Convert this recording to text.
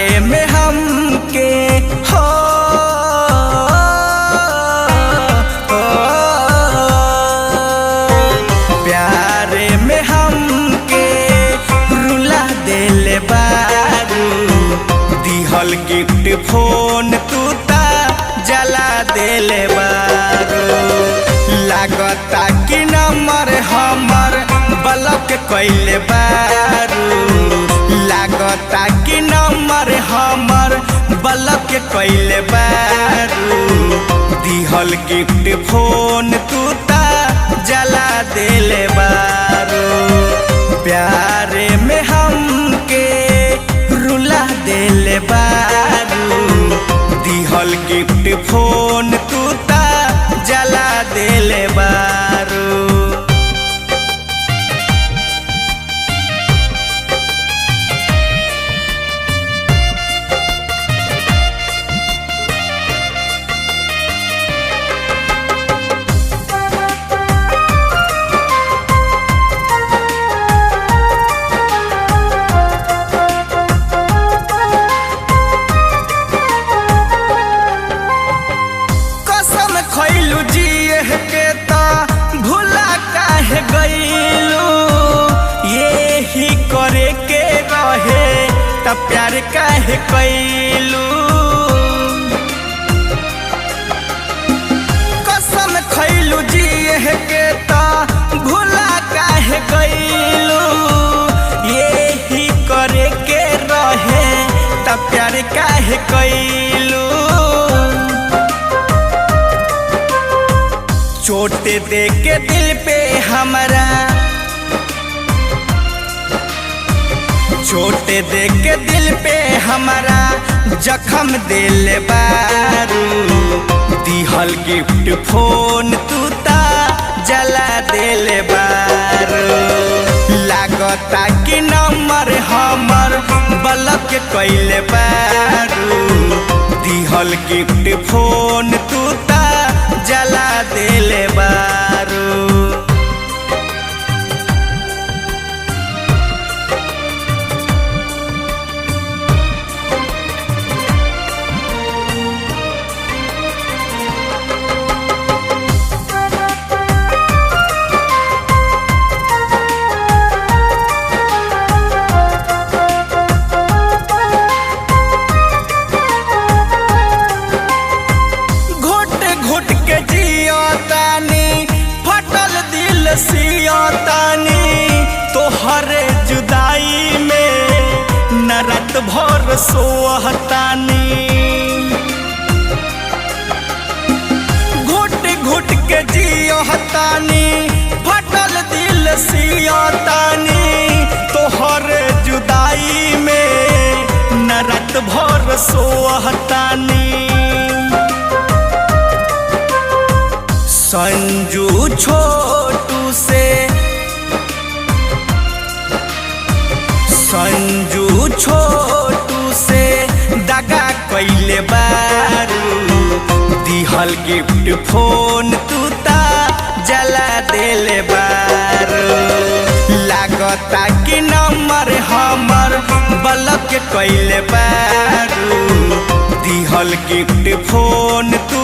प्यारे में हमके हो प्यारे में हमके रुला देले बारू दिहल गिफ्ट फोन तू ता जला देले बारू लागता कि नंबर हमर ब्लॉक कइले बारू लागता कि नंबर हमर ब्लॉक कइले बारू दिहल गिफ्ट फोन तू ता जला देले बारू प्यारे में हमके रुला देले बारू दिहल गिफ्ट फोन तू ता जला देले बारू खइलू जिए के ता भूला काहे गइलू यही करे के रहे त प्यार काहे कइलू कसम खइलू जिए के ता भूला काहे गइलू यही करे के रहे त प्यार काहे कइलू चोट दे के दिल पे हमारा चोट दे के दिल पे हमारा जख्म दिल बारू दिहल गिफ्ट फोन तू ता जला दिल बारू लागता कि नंबर हमर ब्लॉक कइले बारू दिहल गिफ्ट फोन तू ता जला देले बारू सियातानी तोहरे जुदाई में न रात भर सोहतानी घुट घुट के जियतानी फटल दिल सियातानी तोहरे जुदाई में न रात भर सोहतानी संजू छोटू से संजू छोटू से दगा कइले बारू दिहल गिफ्ट फोन तू ता जला देले बारू लागता कि नंबर हमर ब्लॉक कइले बारू दिहल गिफ्ट फोन तू